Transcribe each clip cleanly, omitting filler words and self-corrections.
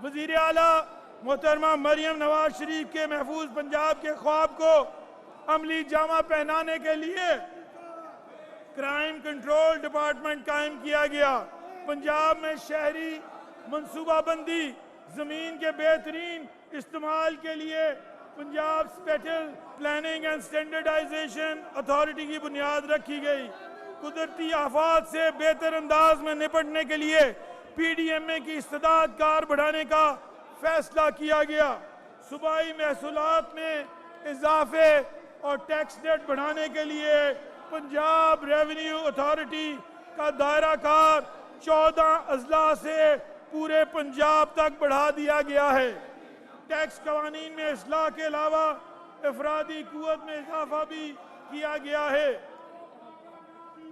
وزیر اعلیٰ محترمہ مریم نواز شریف کے محفوظ پنجاب کے خواب کو عملی جامہ پہنانے کے لیے کرائم کنٹرول ڈپارٹمنٹ قائم کیا گیا۔ پنجاب میں شہری منصوبہ بندی، زمین کے بہترین استعمال کے لیے Punjab special planning and standardisation authority کی بنیاد رکھی گئی۔ قدرتی آفات سے بہتر انداز میں نپٹنے کے لیے پی ڈی ایم اے کی استعداد کار بڑھانے کا فیصلہ کیا گیا۔ صوبائی محصولات میں اضافے اور ٹیکس نیٹ بڑھانے کے لیے پنجاب ریونیو اتھارٹی کا دائرہ کار 14 اضلاع سے پورے پنجاب تک بڑھا دیا گیا ہے۔ ٹیکس قوانین میں اصلاح کے علاوہ افرادی قوت میں اضافہ بھی کیا گیا ہے۔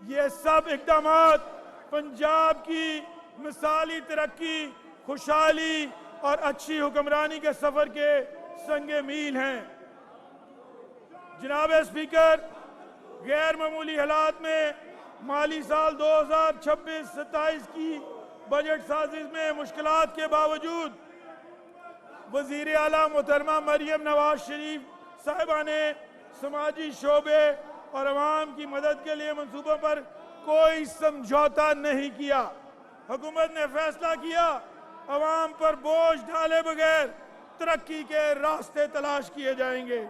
یہ سب اقدامات پنجاب کی مثالی ترقی، خوشحالی اور اچھی حکمرانی کے سفر کے سنگ میل ہیں۔ جناب اسپیکر، غیر معمولی حالات میں مالی سال 2026-27 کی بجٹ سازی میں مشکلات کے باوجود وزیر اعلیٰ محترمہ مریم نواز شریف صاحبہ نے سماجی شعبے اور عوام کی مدد کے لیے منصوبوں پر کوئی سمجھوتہ نہیں کیا۔ حکومت نے فیصلہ کیا عوام پر بوجھ ڈالے بغیر ترقی کے راستے تلاش کیے جائیں گے۔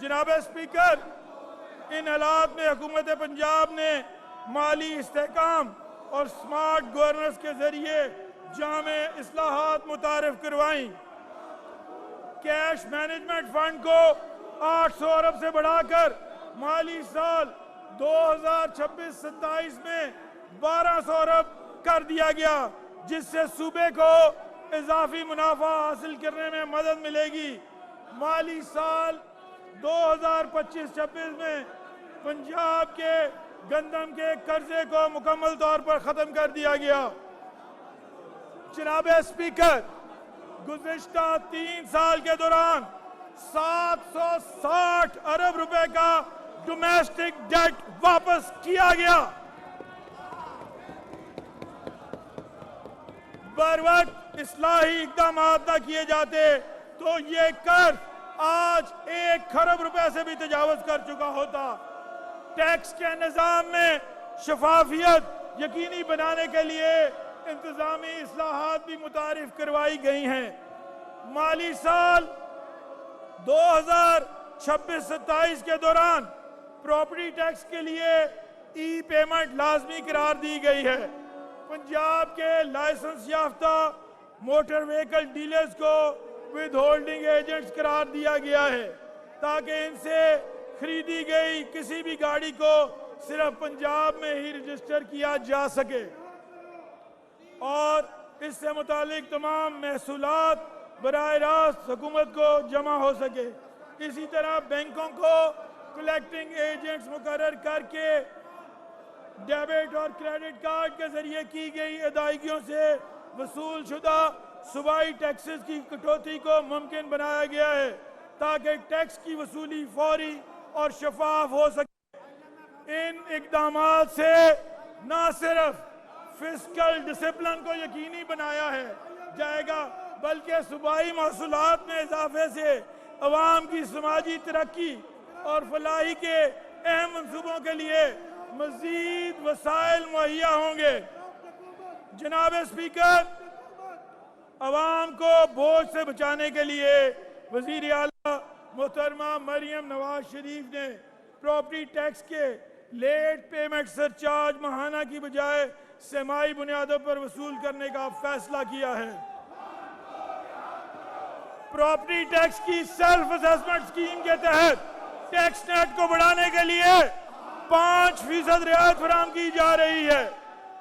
جناب اسپیکر، ان حالات میں حکومت پنجاب نے مالی استحکام اور سمارٹ گورننس کے ذریعے جامع اصلاحات متعارف کروائیں۔ کیش مینجمنٹ فنڈ کو 800 ارب سے بڑھا کر مالی سال 2026-27 میں 1200 ارب کر دیا گیا، جس سے صوبے کو اضافی منافع حاصل کرنے میں مدد ملے گی۔ مالی سال 2025-26 میں پنجاب کے گندم کے قرضے کو مکمل طور پر ختم کر دیا گیا۔ جناب اسپیکر، گزشتہ 3 سال کے دوران 760 ارب روپے کا ڈومیسٹک ڈیٹ واپس کیا گیا۔ بروقت اصلاحی اقدامات نہ کیے جاتے تو یہ قرض آج 1 کھرب روپے سے بھی تجاوز کر چکا ہوتا۔ ٹیکس کے نظام میں شفافیت یقینی بنانے کے لیے انتظامی اصلاحات بھی متعارف کروائی گئی ہیں۔ مالی سال 2026-27 کے دوران پراپرٹی ٹیکس کے لیے ای پیمنٹ لازمی قرار دی گئی ہے۔ پنجاب کے لائسنس یافتہ موٹر وہیکل ڈیلرز کو ود ہولڈنگ ایجنٹس قرار دیا گیا ہے تاکہ ان سے خریدی گئی کسی بھی گاڑی کو صرف پنجاب میں ہی رجسٹر کیا جا سکے اور اس سے متعلق تمام محصولات براہ راست حکومت کو جمع ہو سکے۔ اسی طرح بینکوں کو کلیکٹنگ ایجنٹس مقرر کر کے ڈیبٹ اور کریڈٹ کارڈ کے ذریعے کی گئی ادائیگیوں سے وصول شدہ صوبائی ٹیکسز کی کٹوتی کو ممکن بنایا گیا ہے تاکہ ٹیکس کی وصولی فوری اور شفاف ہو سکے۔ ان اقدامات سے نہ صرف فسکل ڈسپلن کو یقینی بنایا جائے گا بلکہ صوبائی محصولات میں اضافے سے عوام کی سماجی ترقی اور فلاحی کے اہم منصوبوں کے لیے مزید وسائل مہیا ہوں گے۔ جناب اسپیکر، عوام کو بوجھ سے بچانے کے لیے وزیر اعلیٰ محترمہ مریم نواز شریف نے پراپرٹی ٹیکس کے لیٹ پیمنٹ سرچارج ماہانہ کی بجائے سمائی بنیادوں پر وصول کرنے کا فیصلہ کیا ہے۔ پراپرٹی ٹیکس کی سیلف اسیسمنٹ اسکیم کے تحت ٹیکس نیٹ کو بڑھانے کے لیے 5% رعایت فراہم کی جا رہی ہے۔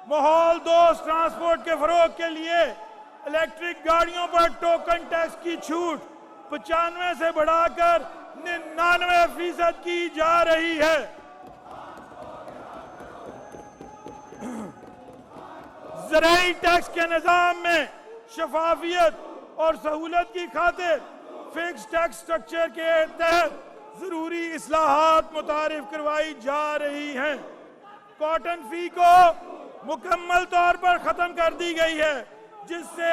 ماحول دوست ٹرانسپورٹ کے فروغ کے لیے الیکٹرک گاڑیوں پر ٹوکن ٹیکس کی چھوٹ 95 سے بڑھا کر 99% کی جا رہی ہے۔ زرعی ٹیکس کے نظام میں شفافیت اور سہولت کی خاطر فکس ٹیکس سٹرکچر کے تحت ضروری اصلاحات متعارف کروائی جا رہی ہیں۔ کاٹن فی کو مکمل طور پر ختم کر دی گئی ہے، جس سے